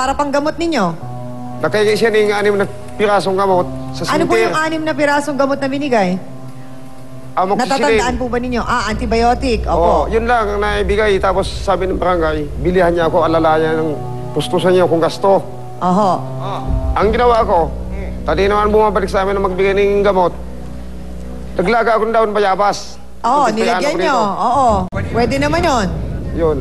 Para panggamot ninyo? Nakaya siya ng 6 na pirasong gamot sa Ano po yung sinter. 6 na pirasong gamot na binigay? Natatandaan po ba ninyo? Antibiotic. Oo, Opo. yun lang ang naibigay. Tapos sabi ng barangay, bilihan niya ako, alalayan ng pustusan niya kung gasto. Oho. Ang ginawa ko, tadi naman bumabalik sa amin na magbigay ng gamot. Naglaga ako ng daon bayabas. Oo, Kunting nilagyan piano ko nyo. dito. Oo. Pwede naman yon. Yun.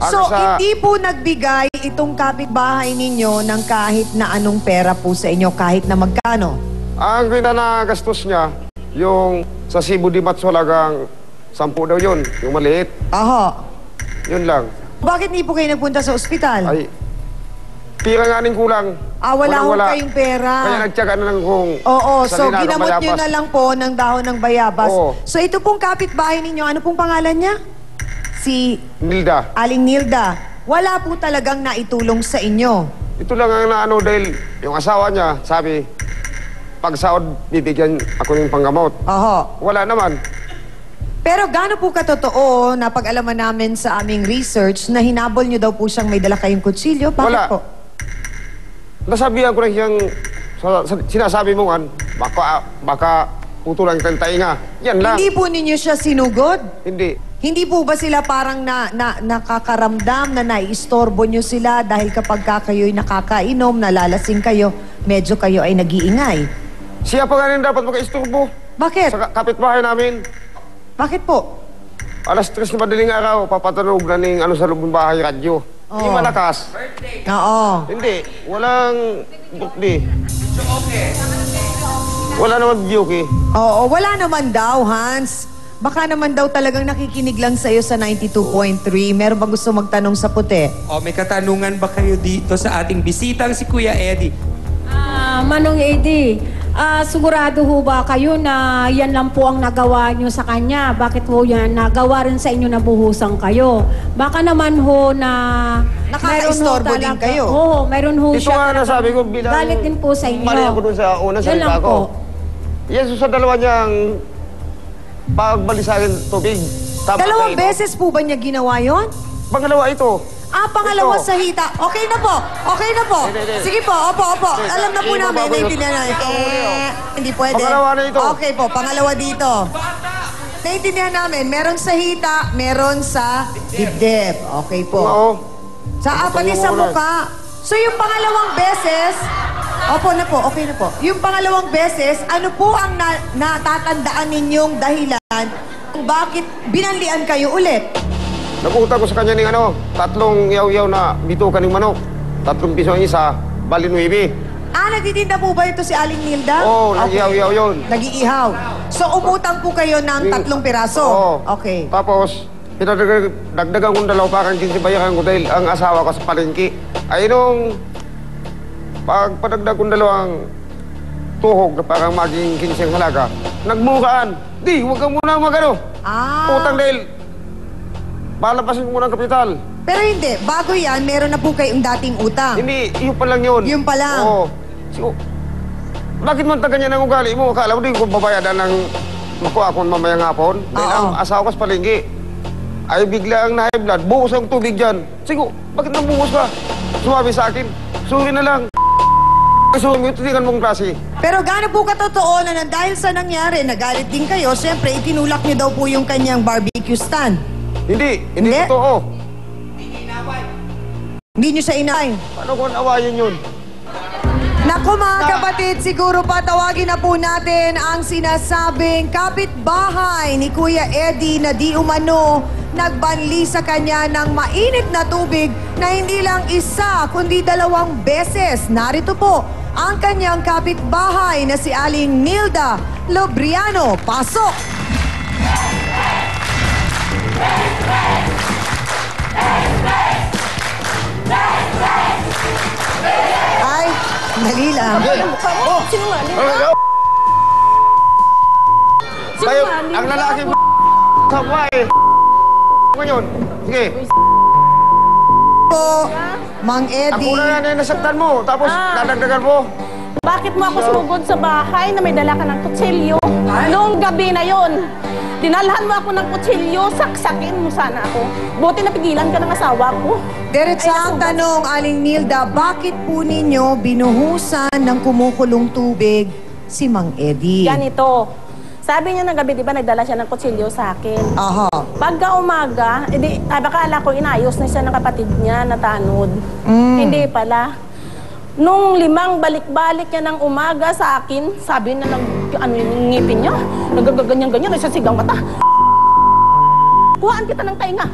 So, hindi po nagbigay itong kapitbahay ninyo ng kahit na anong pera po sa inyo, kahit na magkano? Ang kita na gastos niya, yung sa Cebu di Matsolagang 10 daw yun, yung maliit. Oho. Yun lang. Bakit hindi po kayo nagpunta sa ospital? Ay, pira nga ning kulang. Wala ho kayong pera. Kaya nagtyaga na lang kung... Oo, so Salina ng ginamot nyo bayabas. na lang po ng dahon ng bayabas. Oo. So ito pong kapitbahay ninyo, ano pong pangalan niya? Si Nilda. Aling Nilda. Wala po talagang naitulong sa inyo. Ito lang ang naano dahil yung asawa niya, sabi, pag sahod, bibigyan ako ng panggamot. Oho. Wala naman. Pero gaano po katotoo na pag-alaman namin sa aming research na hinabol nyo daw po siyang may dala kayong kutsilyo? Bakit Wala. po? Nasabihan ko na siyang, sinasabi mo nga, baka putulang ng tainga. Yan lang. Hindi po ninyo siya sinugod? Hindi. Hindi po ba sila parang nakakaramdam na naiistorbo nyo sila dahil kapag kayo'y nakakainom, nalalasing kayo, medyo kayo ay nag-iingay? Siya pa nga rin dapat mag-isturbo. Bakit? Sa kapitbahay namin. Bakit po? Alas 3 na madaling araw, papatunog na ng sa loob ng bahay radyo. Hindi Oo. malakas. Oo. Hindi. Walang birthday. Wala naman biyuki. Oo, wala naman daw, Hans. Baka naman daw talagang nakikinig lang sa'yo sa 92.3. Meron ba gusto magtanong sa puti? May katanungan ba kayo dito sa ating bisitang si Kuya Eddie? Manong Eddie, sigurado ho ba kayo na yan lang po ang nagawa nyo sa kanya? Bakit ho yan nagawa rin sa inyo na buhusan kayo? Baka naman ho na... Nakaka-istorbo din kayo. Oo, meron ho Ito nga nasabi ko bilang... galit din po sa inyo. Mali ako dun sa unang Yan salita lang ko. po. Yes, sa dalawa niyang pagbalik sa akin tubig. Tama Dalawang kayo. beses po ba niya ginawa yon? Pangalawa ito. Pangalawa Ito. sa hita. Okay na po. Okay na po. Hindi. Sige po, opo. Hindi, Alam na po hindi, namin, babago yun. naiintindihan namin. Ito, Hindi pwede. Pangalawa na ito. Okay po, pangalawa dito. Naiintindihan namin, meron sa hita, meron sa dibdib. Okay po. Oo. Pati sa mukha. So yung pangalawang beses, opo na po, okay na po. Yung pangalawang beses, ano po ang natatandaan ninyong dahilan kung bakit binanlian kayo ulit? Nag-utang ko sa kanya ng 3 yaw-yaw na bitukan ng manok. 3 piso ang isa, bali 9. Nagtitinda po ba ito si Aling Nilda? Oo, nag-ihaw-yaw yun. Nag-iihaw. So, umutang po kayo ng 3 piraso? Oo. Okay. Tapos, dagdagan kong 2 parang 15 bayaran ko dahil ang asawa ko sa palengke. Ay nung pagpadagdag kong 2 tuhog na parang maging 15 halaga, nagmukaan. Di, huwag kang muna magano. Utang dahil palapasin ko muna ang kapital. Pero hindi, bago yan, meron na po kayong dating utang. Hindi, yun pa lang yun. Yun pa lang? Oo. So, bakit man taga niya ng ugali mo? Akala mo din kung babayadan ng makuha ko mamayang hapon? Dahil Oo. ang asawa ko sa palengke ay biglang na-high blood. Buhos ang tubig dyan. Sige, bakit nang buhos ka? Sumabi sa akin, suri na lang. Suri mo, titingan mong klase. Pero gaano po katotoo na dahil sa nangyari, nagalit din kayo, siyempre, itinulak niyo daw po yung kanyang barbecue stand. Hindi Hindi? totoo. Hindi niyo siya inay. Paano ko nawayin yun? Naku mga kapatid, siguro patawagin na po natin ang sinasabing kapitbahay ni Kuya Eddie na di umano nagbanli sa kanya ng mainit na tubig na hindi lang isa kundi 2 beses. Narito po ang kanyang kapitbahay na si Aling Nilda Lobriano. Pasok! Ay, dali lang. Kayo, ang lalaki mo sama eh. Ngayon, sige. Po, Mang Ako Eddie. na yan nasaktan mo, tapos dadagdagan mo. Bakit mo ako sumugod sa bahay na may dala ka ng kutsilyo? Noong gabi na yon, Dinalhan mo ako ng kutsilyo, saksakin mo sana ako. Buti napigilan ka ng asawa ko. Diretsa Ay, ang naku, tanong, Aling Nilda, bakit po ninyo binuhusan ng kumukulong tubig si Mang Eddie? Ganito. Sabi niya ng gabi, di ba, nagdala siya ng kutsilyo sa akin. Aha. Pagka umaga, bakala ko inayos na siya ng kapatid niya na tanod. Hindi pala. Nung 5 balik-balik niya ng umaga sa akin, sabi na yung ngipin niya, nagaganyan-ganyan, nagsasigang mata. Kuhaan kita ng tainga,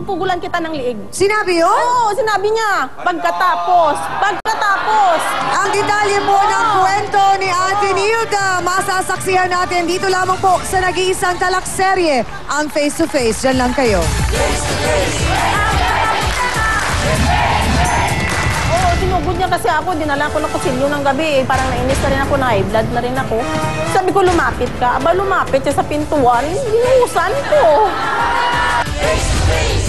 pugulan kita ng liig. Sinabi yun? Oo, sinabi niya. Pagkatapos. Ang detalye po ng kwento ni Ate Nilda, masasaksihan natin dito lamang po sa nag-iisang talakserye, ang Face to Face. Diyan lang kayo. Oo, sinugod niya kasi ako, dinala ko ng kutsilyo ng gabi. Parang nainis na rin ako, na high blood na rin ako. Sabi ko, lumapit ka. Aba, lumapit siya sa pintuan, ginuhusan ko. Face to face.